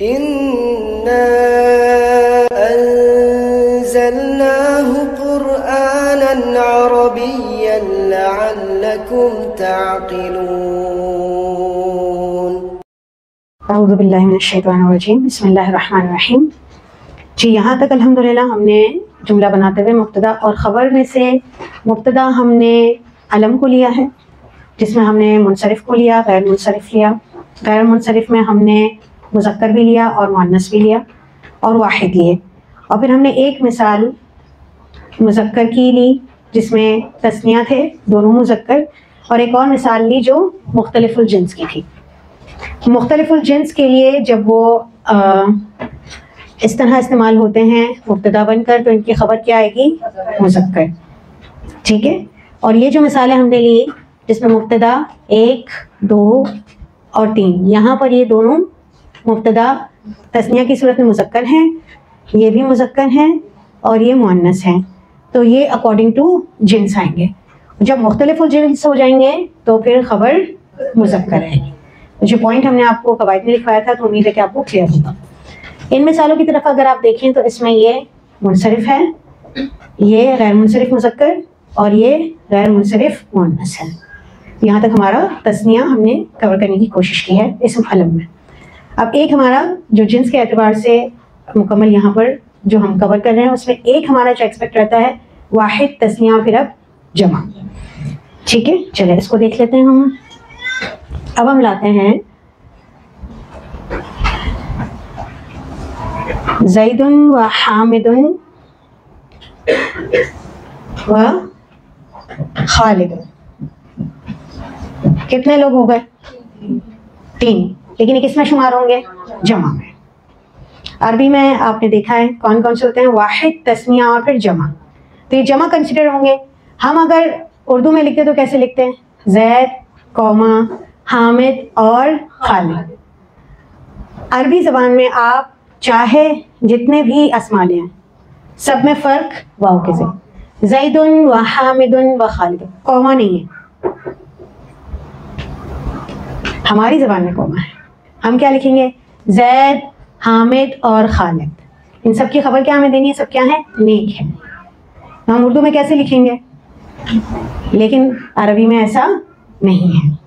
इन्ना अंज़लनाहु क़ुरआनन अरबिय्यन लअल्लकुम ताक़िलून। अऊज़ु बिल्लाहि मिनश शैतानिर रजीम, बिस्मिल्लाहिर रहमानिर रहीम। जी, यहाँ तक अल्हम्दुलिल्लाह हमने जुमला बनाते हुए मुब्तदा और ख़बर में से मुब्तदा हमने अलम को लिया है, जिसमें हमने मुनसरिफ को लिया, गैर मुनसरिफ लिया। गैर मुनसरिफ में हमने मुज़क्कर भी लिया और मुअन्नस भी लिया और वाहिद लिए। और फिर हमने एक मिसाल मुज़क्कर की ली जिसमें तस्निया थे, दोनों मुज़क्कर, और एक और मिसाल ली जो मुख्तलिफुल जिन्स की थी। मुख्तलिफुल जिन्स के लिए जब वो इस तरह इस्तेमाल होते हैं मुब्तदा बनकर, तो इनकी ख़बर क्या आएगी? मुज़क्कर। ठीक है। और ये जो मिसालें हमने ली जिसमें मुब्तदा 1, 2 और 3, यहाँ पर ये दोनों मुब्तदा तस्निया की सूरत में मुज़क्कर हैं, ये भी मुज़क्कर हैं और ये मुअन्नस हैं। तो ये अकॉर्डिंग टू जिन्स आएंगे। जब मुख्तलिफुल जिन्स हो जाएंगे तो फिर ख़बर मुज़क्कर आएगी। जो पॉइंट हमने आपको कवायद में लिखवाया था, तो उम्मीद है कि आपको क्लियर होगा। इन मिसालों की तरफ अगर आप देखें तो इसमें ये मुनसरिफ है, ये गैर मुनसरिफ मुज़क्कर और ये गैर मुनसरिफ मुअन्नस है। यहाँ तक हमारा तस्निया हमने कवर करने की कोशिश की है इसम अलम में। अब एक हमारा जो जिन्स के एतबार से मुकम्मल यहाँ पर जो हम कवर कर रहे हैं उसमें एक हमारा जो एक्सपेक्ट रहता है वाहिद, तस्निया और फिर अब जमा। ठीक है, चलिए इसको देख लेते हैं हम। अब हम लाते हैं ज़ैदुन व हामिदुन व खालिदुन। कितने लोग हो गए? 3, लेकिन ये किसमें शुमार होंगे? जमा में। अरबी में आपने देखा है कौन कौन से होते हैं? वाहिद, तस्निया और फिर जमा। तो ये जमा कंसिडर होंगे। हम अगर उर्दू में लिखते तो कैसे लिखते हैं? ज़ैद, कौमा, हामिद और खालिद। अरबी ज़बान में आप चाहे जितने भी अस्मा लें, सब में फ़र्क वाव के से। ज़ैदुन व हामिदुन व खालिदुन, कौमा नहीं है। हमारी ज़बान में कौमा है। हम क्या लिखेंगे? ज़ैद, हामिद और खालिद। इन सब की खबर क्या हमें देनी है? सब क्या है? नेक है। तो हम उर्दू में कैसे लिखेंगे? लेकिन अरबी में ऐसा नहीं है।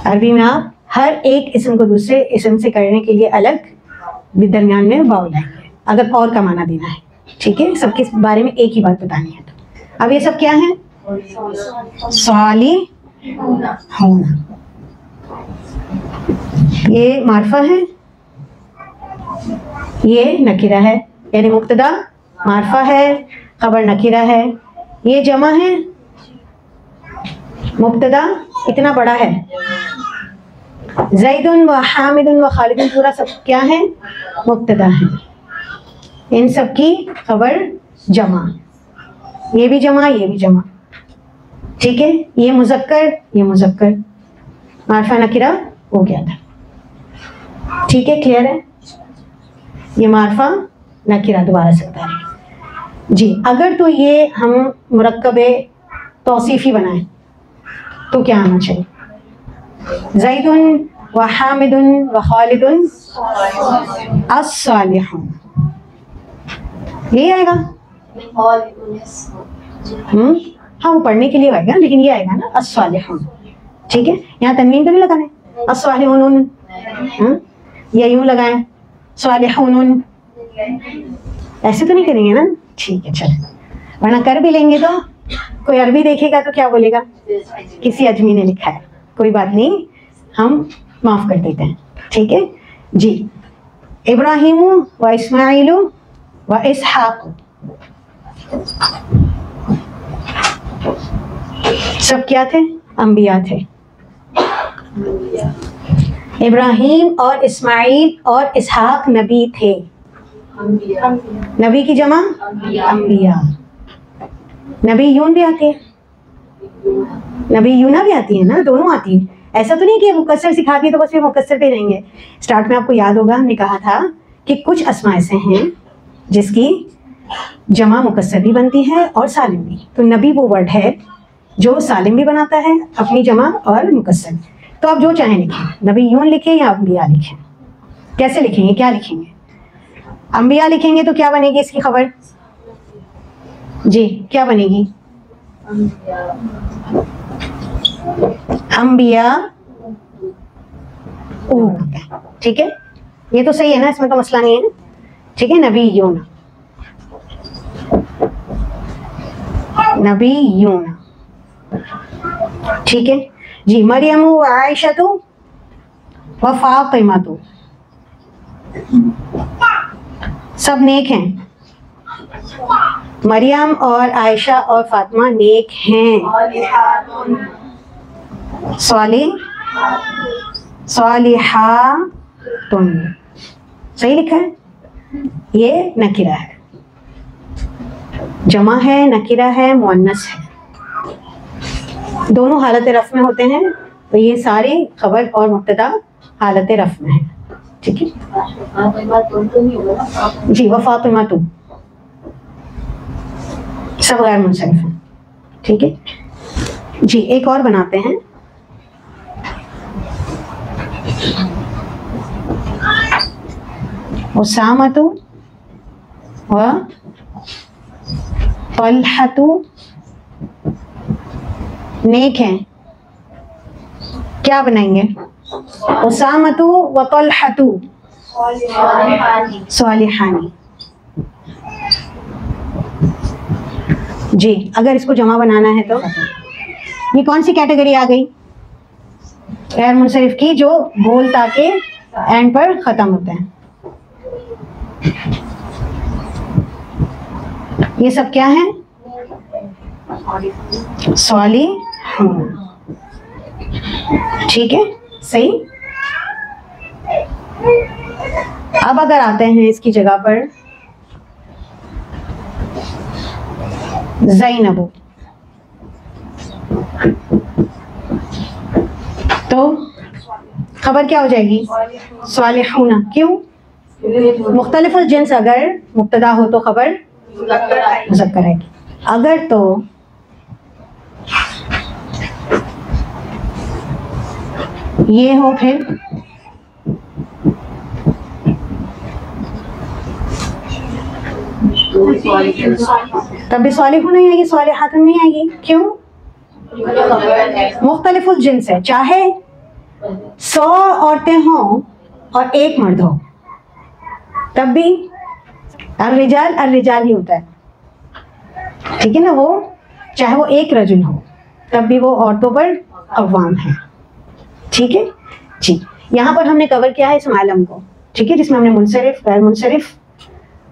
अरबी में आप हर एक इसम को दूसरे इसम से करने के लिए अलग दरमियान में वाव लाएंगे, अगर और का माना देना है। ठीक है, सबके बारे में एक ही बात बतानी है। तो अब ये सब क्या है? सालिहूना। ये मार्फा है, ये नकीरा है, यानी मुब्तदा मार्फा है, खबर नकीरा है। ये जमा है, मुब्तदा इतना बड़ा है। ज़ैदुन व हामिदुन व खालिदुन पूरा सब क्या है? मुब्तदा है। इन सब की खबर जमा, ये भी जमा, ये भी जमा। ठीक है, ये मुज़क्कर, ये मुज़क्कर, मार्फा नकीरा हो गया था। ठीक है, क्लियर है? ये मार्फा नकीरा दोबारा सकता है जी। अगर तो ये हम मुरक्कबे तौसीफ़ी बनाएं तो क्या आना चाहिए? ज़ैदुन व हामिदुन व खालिदुन अस्सालिहून, ये आएगा। हाँ, वो पढ़ने के लिए आएगा, लेकिन ये आएगा ना अस्सालिहून। ठीक है, यहाँ तन्वीन तो नहीं लगाना है। अस्सालिहून, या यूँ लगाएं सालिहून, ऐसे तो नहीं करेंगे ना। ठीक है, चल, वरना कर भी लेंगे तो कोई अरबी देखेगा तो क्या बोलेगा? किसी अजमी ने लिखा है। कोई बात नहीं, हम माफ़ कर देते हैं। ठीक है जी। इब्राहीमु व इस्माइलु व इसहाक़, सब क्या थे? अंबिया थे। इब्राहीम और इस्माइल और इसहाक़ नबी थे। नबी की जमा अंबिया। नबी यून भी आती है, नबी यूना भी आती है ना, दोनों आती है। ऐसा तो नहीं कि मुकस्सर सिखाती है तो बस फिर मुकस्सर पे रहेंगे। स्टार्ट में आपको याद होगा हमने कहा था कि कुछ अस्मा ऐसे हैं जिसकी जमा मुकस्सर भी बनती है और सालिम भी। तो नबी वो वर्ड है जो सालिम भी बनाता है अपनी जमा और मुकस्सर। तो आप जो चाहें लिखें, नबी यून लिखें या अंबिया लिखें। कैसे लिखेंगे, क्या लिखेंगे? अंबिया लिखेंगे तो क्या बनेगी इसकी खबर? जी क्या बनेगी? अंबिया ऊ, ठीक है, ये तो सही है ना, इसमें तो मसला नहीं है, ठीक है। नबी यूना, नबी यूना, ठीक है जी। मरियम व आयशा तो व फातिमा तो सब नेक हैं। मरियम और आयशा और फातिमा नेक हैं। सालिहातुन, सही लिखा है, ये नकीरा है, जमा है, नकीरा है, मुअन्नस है, दोनों हालत रफ में होते हैं। तो ये सारे खबर और मुब्तदा हालत रफ में है, ठीक है जी। वह फातिमा तो सब गैर मुंसरिफ हैं, ठीक है जी। एक और बनाते हैं, उसामतु व तलहतु नेक हैं। क्या बनाएंगे? उसामतु व तलहतु सालिहानी जी। अगर इसको जमा बनाना है तो ये कौन सी कैटेगरी आ गई? गैर मुंसरिफ की, जो बोल ताके एंड पर खत्म होते हैं। ये सब क्या है? सालिहून, ठीक है सही। अब अगर आते हैं इसकी जगह पर ज़ैनबु, तो खबर क्या हो जाएगी? सालिहूना। क्यों? मुख्तलिफुल जिन्स अगर मुब्तदा हो तो खबर मुज़क्कर आएगी, अगर तो ये हो फिर तब भी सालिहून नहीं आएगी, सालिहातुन नहीं आएगी। क्यों? मुख्तलिफुल जिन्स है, चाहे 100 औरतें हों और एक मर्द हो तब भी अर रिजाल ही होता है, ठीक है ना। वो चाहे वो एक रजुल हो तब भी वो औरतों पर अवाम है, ठीक है जी। यहाँ पर हमने कवर किया है इस मालम को, ठीक है, जिसमें हमने मुनसरिफ, गैर मुनसरिफ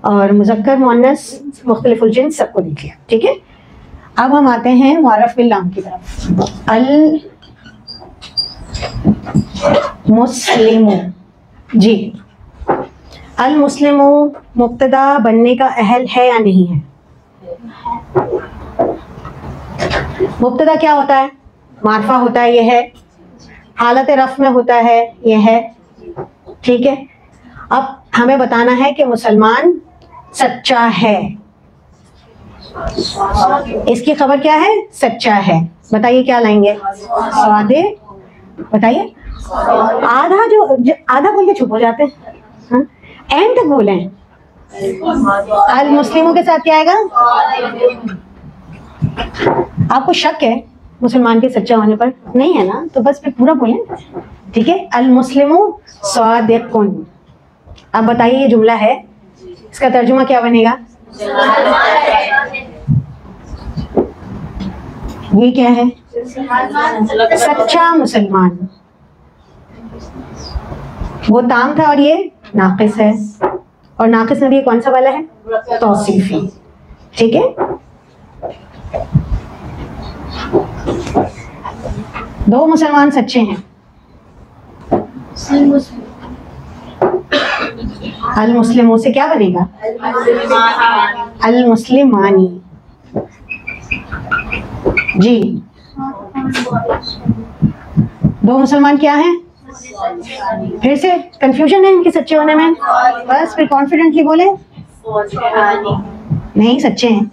और मुज़क्कर, मुअन्नस, मुख्तलिफुल जिन्स सबको देख लिया, ठीक है। अब हम आते हैं मुअर्रफ बिल लाम की तरफ। अल मुस्लिमु जी, अल मुस्लिमु मुब्तदा बनने का अहल है या नहीं है? मुब्तदा क्या होता है? मारफा होता है, ये है। हालत रफ में होता है, ये है, ठीक है। अब हमें बताना है कि मुसलमान सच्चा है, इसकी खबर क्या है? सच्चा है। बताइए क्या लाएंगे? स्वादे, बताइए। आधा बोल के चुप हो जाते हैं, एंड तक बोले। अल मुस्लिमों के साथ क्या आएगा? आपको शक है मुसलमान के सच्चा होने पर? नहीं है ना, तो बस फिर पूरा बोलें, ठीक है। अल मुस्लिमु सादिकुन। अब बताइए ये जुमला है, इसका तर्जुमा क्या बनेगा? ये क्या है? सच्चा मुसलमान। वो ताम था और ये नाकिस है, और नाकिस में भी कौन सा वाला है? तौसीफी, ठीक है। दो मुसलमान सच्चे हैं। अल मुस्लिमों से क्या बनेगा? अल मुस्लिमानी जी। दो मुसलमान क्या हैं? फिर से कंफ्यूजन है इनके सच्चे होने में, बस फिर कॉन्फिडेंटली बोले नहीं सच्चे हैं।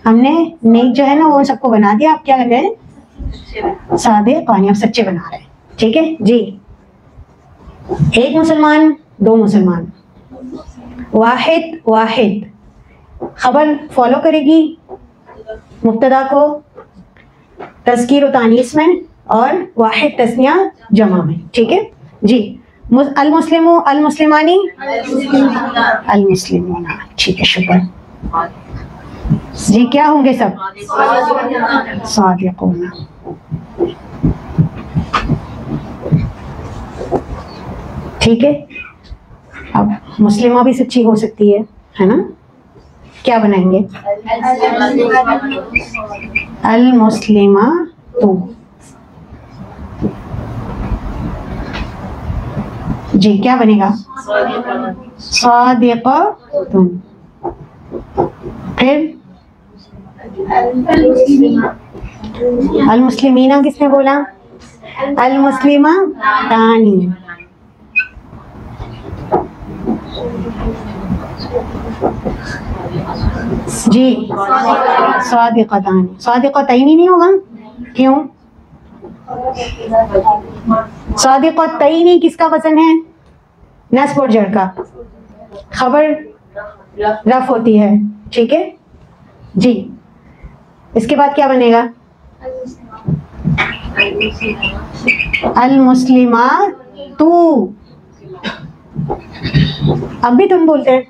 हमने नेक जो है ना वो सबको बना दिया, आप क्या कर रहे हैं? सादे पानी, आप सच्चे बना रहे हैं, ठीक है जी। एक मुसलमान दो मुसलमान। वाहिद वाहिद खबर फॉलो करेगी मुब्तदा को तज़कीर और तानीस में, और वाहिद तस्निया जमा में। ठीक है जी। अल मुस्लिमु अल मुस्लिमानी अल मुस्लिमूना। ठीक है, शुक्र जी। क्या होंगे सब? सादिक़ूना। ठीक है, अब मुस्लिमा भी सच्ची हो सकती है ना? क्या बनाएंगे? अल मुस्लिमा तो जी क्या बनेगा? सादिक़तुन। फिर अल मुस्लिमीना किसने बोला? अल मुस्लिमा तानी। जी सादिक़तानी। सादिक़तैनी नहीं होगा, क्यों? सादिक़तैनी किसका वज़न है? नस्ब और जर का। खबर रफ होती है। ठीक है जी। इसके बाद क्या बनेगा? अल मुस्लिमा तू। अब भी तुम बोलते हैं,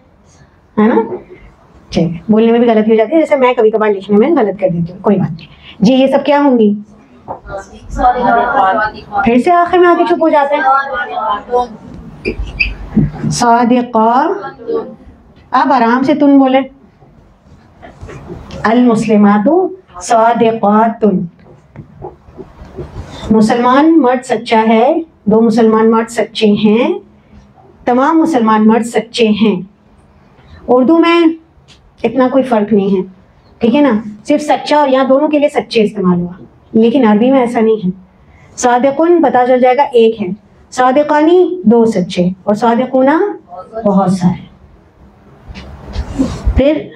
है ना? ठीक, बोलने में भी गलती हो जाती है, जैसे मैं कभी कभार लिखने में गलत कर देती हूँ, कोई बात नहीं जी। ये सब क्या होंगी? फिर से आखिर में आके चुप हो जाते हैं। सादिक़ा। अब आराम से तुम बोले। अल मुस्लिमातु सादिक़ातुन। मुसलमान मर्द सच्चा है, दो मुसलमान मर्द सच्चे हैं, तमाम मुसलमान मर्द सच्चे हैं। उर्दू में इतना कोई फ़र्क नहीं है, ठीक है ना? सिर्फ सच्चा और यहाँ दोनों के लिए सच्चे इस्तेमाल हुआ, लेकिन अरबी में ऐसा नहीं है। सादिक़ुन पता चल जाएगा एक है, सादिक़ानी दो सच्चे, और सादिक़ूना बहुत सारे। फिर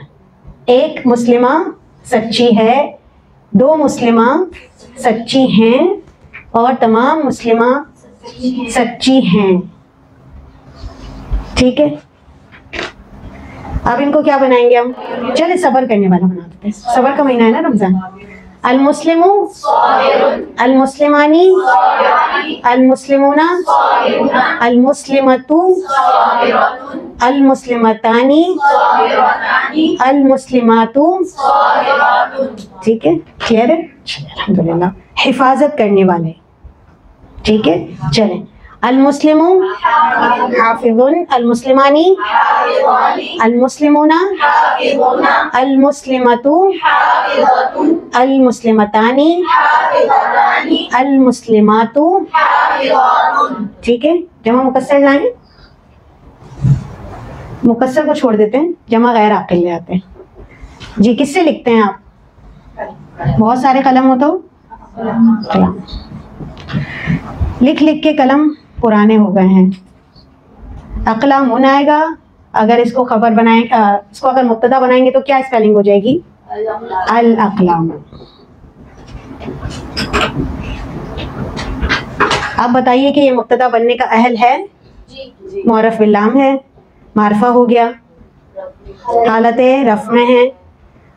एक मुस्लिमा सच्ची है, दो मुस्लिमा सच्ची हैं, और तमाम मुस्लिमा सच्ची हैं। ठीक है, अब इनको क्या बनाएंगे हम? चले सबर करने वाला बना देते हैं। सबर का महीना है ना रमजान। अल मुस्लिमु अल मुस्लिमानी अल मुस्लिमूना अल मुस्लिमतु अल मुस्लिमतानी अल मुस्लिमातु। ठीक है, क्लियर है? अल्हम्दुलिल्लाह। हिफाजत करने वाले। ठीक है, चलें। अल मुस्लिमु हाफिज़ुन अल मुस्लिमानी अल मुस्लिमूना अल मुस्लिमतु अल मुस्लिमतानी अल मुस्लिमातु। ठीक है, जमा मुकस्सर लाएं, मुकस्सर को छोड़ देते हैं, जमा गैर आकिल ले आते हैं जी। किससे लिखते हैं आप? बहुत सारे कलम हो तो कलम। लिख लिख के कलम पुराने हो गए हैं। अक़लाम होना आएगा, अगर इसको खबर बनाए, इसको अगर मुब्तदा बनाएंगे तो क्या स्पेलिंग हो जाएगी? अल अक़लाम। आप बताइए कि ये मुब्तदा बनने का अहल है? मुअर्रफ बिल लाम है, मारफा हो गया, हालत रफ़ में है।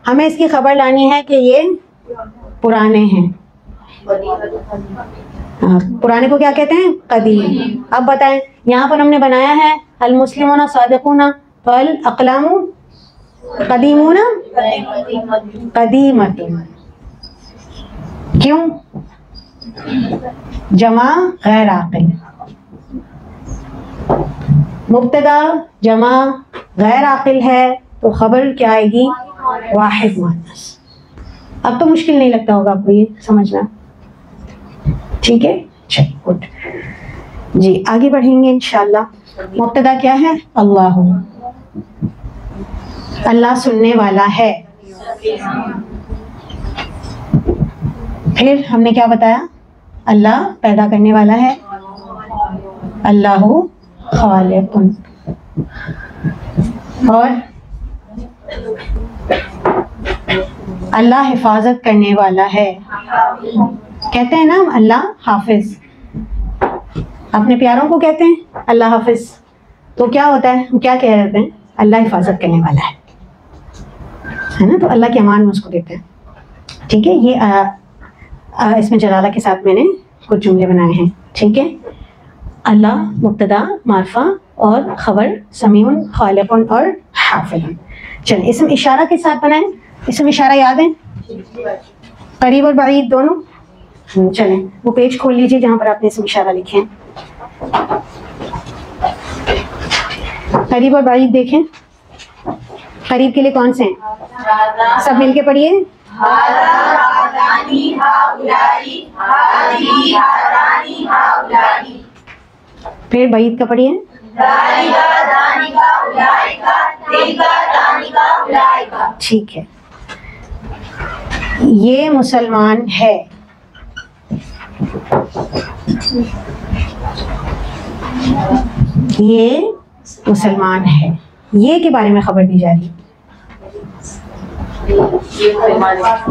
हमें इसकी खबर लानी है कि ये पुराने हैं। पुराने को क्या कहते हैं? कदीम। अब बताएं, यहाँ पर हमने बनाया है अल मुस्लिमूना सादिक़ूना, तो अल अक़लामु कदीमूना कदीमतुन। क्यों? जमा गैर आक़िल। मुब्तदा जमा गैर आक़िल है तो खबर क्या आएगी? वाहिद मुअन्नस। अब तो मुश्किल नहीं लगता होगा आपको ये समझना। ठीक है, चलिए गुड जी। आगे बढ़ेंगे इंशाल्लाह। मुब्तदा क्या है? अल्लाह। अल्लाह सुनने वाला है। फिर हमने क्या बताया? अल्लाह पैदा करने वाला है। अल्लाहु खालिकुन। और अल्लाह हिफाजत करने वाला है। कहते हैं ना अल्लाह हाफिज, अपने प्यारों को कहते हैं अल्लाह हाफिज। तो क्या होता है, हम क्या कह रहे हैं, अल्लाह हिफाजत करने वाला है ना, तो अल्लाह की अमान में उसको देते हैं। ठीक है, ये इसमें जलाला के साथ मैंने कुछ जुमले बनाए हैं। ठीक है, अल्लाह मुब्तदा मारफा और खबर समीउन खालिकुन और हाफिजुन। चलिए इसम इशारा के साथ बनाएं। इसम इशारा याद है, करीब और बाईद दोनों। चलें वो पेज खोल लीजिए जहां पर आपने इसम इशारा लिखे हैं। करीब और बाईद देखें। करीब के लिए कौन से हैं, सब मिलके पढ़िए। फिर बाईद का पढ़िए। ठीक है, ये मुसलमान है, ये मुसलमान है, ये के बारे में खबर दी जा रही है,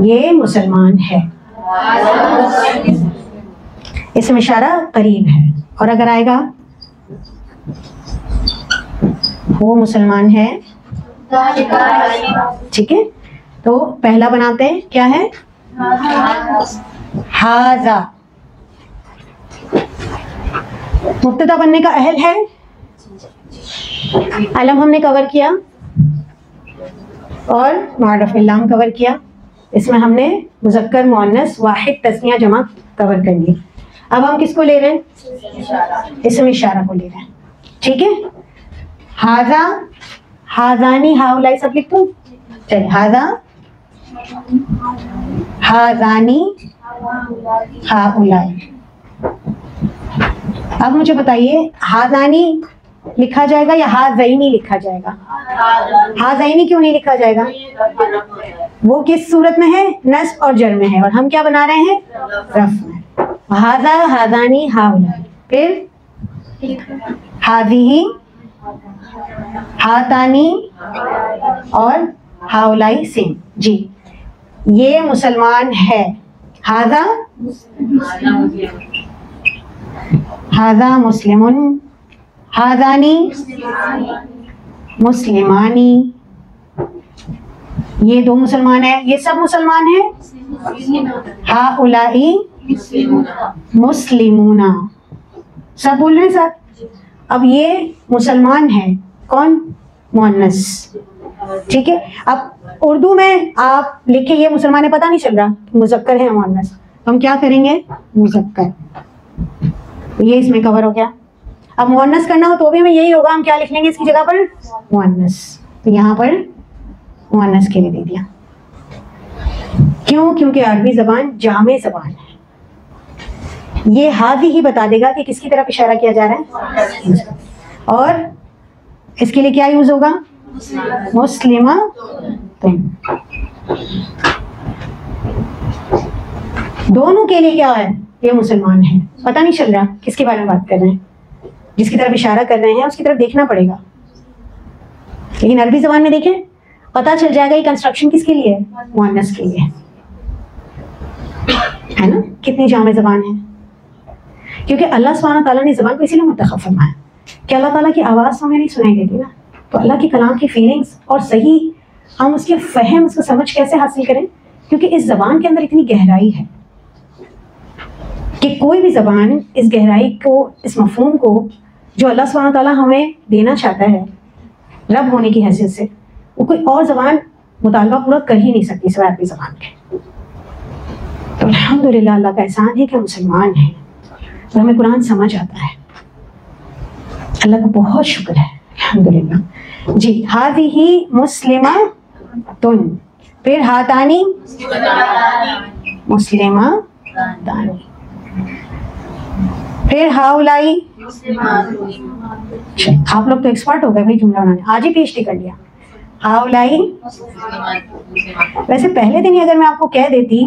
ये मुसलमान है। इसमें इशारा करीब है। और अगर आएगा वो मुसलमान है, ठीक है, तो पहला बनाते हैं, क्या है, हाजा। मुब्तदा बनने का अहल है, अलम हमने कवर किया और मारफ इल्लाम कवर किया। इसमें हमने मुज़क्कर मुअन्नस वाहिद तस्निया जमा कवर कर ली। अब हम किसको ले रहे हैं, इसमें इशारा को ले रहे हैं। ठीक है, हाजा, हाजानी, हाउलाई सब लिख दो। चलिए, हाजा, हाजानी, हाउलाई। अब मुझे बताइए, हाजानी लिखा जाएगा या हाज़ैनी लिखा जाएगा? हाज़ैनी क्यों नहीं लिखा जाएगा? वो किस सूरत में है, नस्ब और जर में है, और हम क्या बना रहे हैं, रफ में। हाजा, हाज़ानी, हाउलाई। फिर हाज़िही, हातानी और हाउलाई सेम। जी, ये मुसलमान है। हाजा, हाजा मुस्लिमुन, हाजानी मुस्लिमानी। ये दो मुसलमान है, ये सब मुसलमान है। हाउलाई मुस्लिमूना, सब बोल रहे हैं साथ। अब ये मुसलमान है, कौन, मुअन्नस। ठीक है, अब उर्दू में आप लिखे ये मुसलमान है, पता नहीं चल रहा मुज़क्कर है मुअन्नस, तो हम क्या करेंगे, मुज़क्कर। ये इसमें कवर हो गया। अब मुअन्नस करना हो तो भी हमें यही होगा, हम क्या लिख लेंगे इसकी जगह पर, मुअन्नस। तो यहाँ पर मुअन्नस के लिए दे दिया। क्यों? क्योंकि अरबी जबान जामे जबान है। ये हादी ही बता देगा कि किसकी तरफ इशारा किया जा रहा है, और इसके लिए क्या यूज होगा, मुस्लिमा तुम। दोनों के लिए क्या है, ये मुसलमान है। पता नहीं चल रहा किसके बारे में बात कर रहे हैं, जिसकी तरफ इशारा कर रहे हैं उसकी तरफ देखना पड़ेगा। लेकिन अरबी जबान में देखें, पता चल जाएगा ये कंस्ट्रक्शन किसके लिए है, मुअन्नस के लिए है ना। कितनी जामे जबान है, क्योंकि अल्लाह सुब्हानहू तआला ने ज़बान को इसीलिए मुंतखब फरमाया कि अल्लाह ताला की आवाज़ तो हमें नहीं सुनाई देती ना, तो अल्लाह के कलाम की फीलिंग्स और सही हम उसके फहम, उसको समझ कैसे हासिल करें, क्योंकि इस ज़बान के अंदर इतनी गहराई है कि कोई भी ज़बान इस गहराई को, इस मफ़हूम को जो अल्लाह सुब्हानहू तआला हमें देना चाहता है रब होने की हैसियत से, वो कोई और ज़बान मुतालबा पूरा कर ही नहीं सकती सिवाय अरबी ज़बान के। तो अल्हम्दुलिल्लाह अल्लाह का एहसान है कि मुसलमान है और हमें कुरान समझ आता है। अल्लाह का बहुत शुक्र है, अल्हम्दुलिल्लाह। जी, हाज़िही मुस्लिमा तुन, फिर हातानी मुस्लिमा तानी, फिर हाउलाई। आप लोग तो एक्सपर्ट हो गए भाई जुमला बनाने, आज ही PhD कर लिया। हाउलाई, वैसे पहले दिन ही अगर मैं आपको कह देती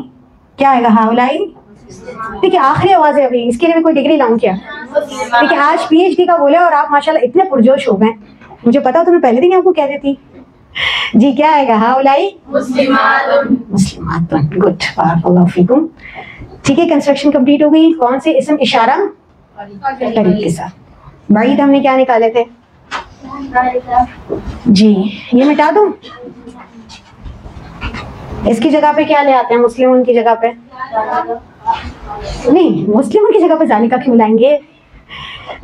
क्या आएगा, हाउलाई, देखिए आखिरी आवाज है, अभी इसके लिए भी कोई डिग्री लाऊं क्या, देखिए आज PhD का बोले और आप माशाल्लाह इतने पुरजोश हो गए, मुझे पता तो मैं पहले दिन ही आपको कह देती। जी, क्या आएगा, हाउलाई मुस्लिमातुन। गुड, बारकल्लाहु फीकुम। ठीक है, कंस्ट्रक्शन कंप्लीट हो गई। कौन से इसम इशारा करीब के साथ। बाईद हमने क्या निकाले थे, जी, ये मिटा दूं? इसकी जगह पे क्या ले आते हैं? मुस्लिम की जगह पे नहीं, मुस्लिम की जगह पे जालिका क्यों लाएंगे?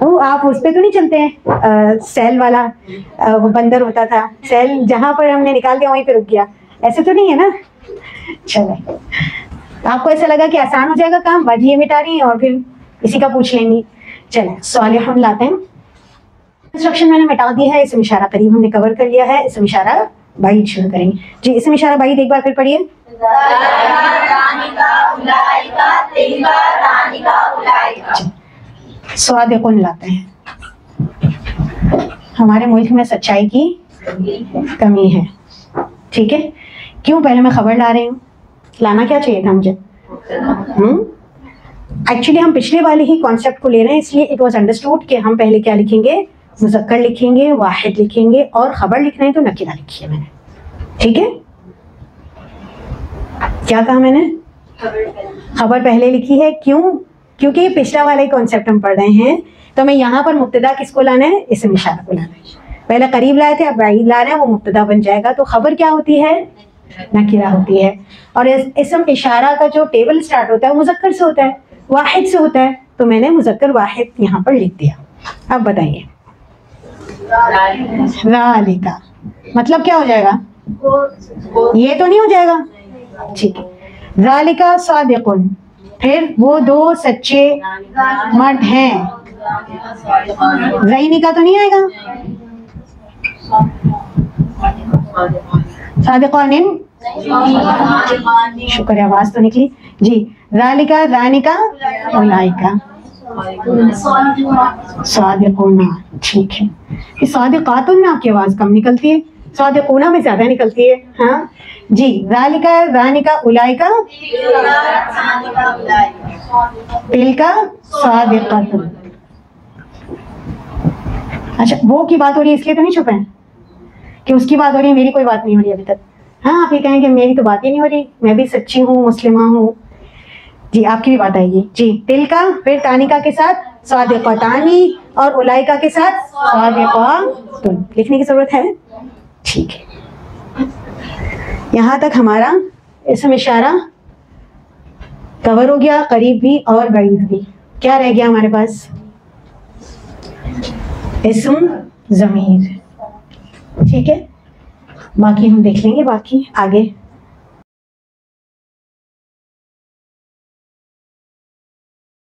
वो आप उस पे तो नहीं चलते हैं, सेल वाला वो बंदर होता था, सेल जहां पर हमने निकाल दिया वहीं पे रुक गया, ऐसे तो नहीं है ना? चले, आपको ऐसा लगा कि आसान हो जाएगा काम, बाजी ये मिटा रही है और फिर इसी का पूछ लेंगी। चले सवाल हम लाते हैं। इंस्ट्रक्शन मैंने मिटा दी है, इसमें इशारा करीब हमने कवर कर लिया है, इसमें इशारा बाईद शुरू करेंगे। जी, इसमें इशारा बाईद एक बार फिर पढ़िए। स्वादिकुन लाते हैं। हमारे मुल्क में सच्चाई की कमी है, ठीक है? क्यों? पहले मैं खबर ला रही हूँ, लाना क्या चाहिए था मुझे? एक्चुअली हम पिछले वाले ही कॉन्सेप्ट को ले रहे हैं, इसलिए इट वाज अंडरस्टूड कि हम पहले क्या लिखेंगे? मुज़क्कर लिखेंगे, वाहिद लिखेंगे, और खबर लिखना है तो नकीरा लिखिए मैंने, ठीक है? क्या कहा मैंने? खबर पहले लिखी है। क्यों? क्योंकि ये पिछला वाला ही कॉन्सेप्ट हम पढ़ रहे हैं, तो हमें यहाँ पर मुब्तदा किसको लाना है? इसम इशारा को लाना है। पहले करीब लाए थे, अब बाईद ला रहे हैं, वो मुब्तदा बन जाएगा। तो खबर क्या होती है? नकीरा होती है। और इसम इशारा का जो टेबल स्टार्ट होता है वो मुज़क्कर से होता है, वाहिद से होता है, तो मैंने मुज़क्कर वाहिद यहाँ पर लिख दिया। अब बताइए, रालिका मतलब क्या हो जाएगा? ये तो नहीं हो जाएगा, ठीक है। रालिका सादिकुन, फिर वो दो सच्चे मर्द हैं। रईनिका तो नहीं आएगा? सादिक़ानिन, शुक्र है आवाज तो निकली जी। रालिका, रानिका, उलाइका, सादिक़ूना, ठीक है। कि सादिक़ातुन में आपकी आवाज कम निकलती है, सादिक़ूना में ज्यादा निकलती है। हाँ जी, रालिका, रानिका, उलाइका, तिलका सादिक़ातुन। अच्छा, वो की बात हो रही है इसलिए तो नहीं छुपे कि उसकी बात हो रही है, मेरी कोई बात नहीं हो रही अभी तक। हाँ, आप ये कहें कि मेरी तो बात ही नहीं हो रही, मैं भी सच्ची हूँ, मुस्लिमा हूँ। जी, आपकी भी बात आएगी जी। तिलका, फिर तानिका के साथ सादिक़ातानी, और उलाइका के साथ सादिक़ातुन। लिखने की जरूरत है, ठीक है। यहाँ तक हमारा इसम इशारा कवर हो गया, करीब भी और बाईद भी। क्या रह गया हमारे पास? इस्म ज़मीर, ठीक है। बाकी हम देख लेंगे, बाकी आगे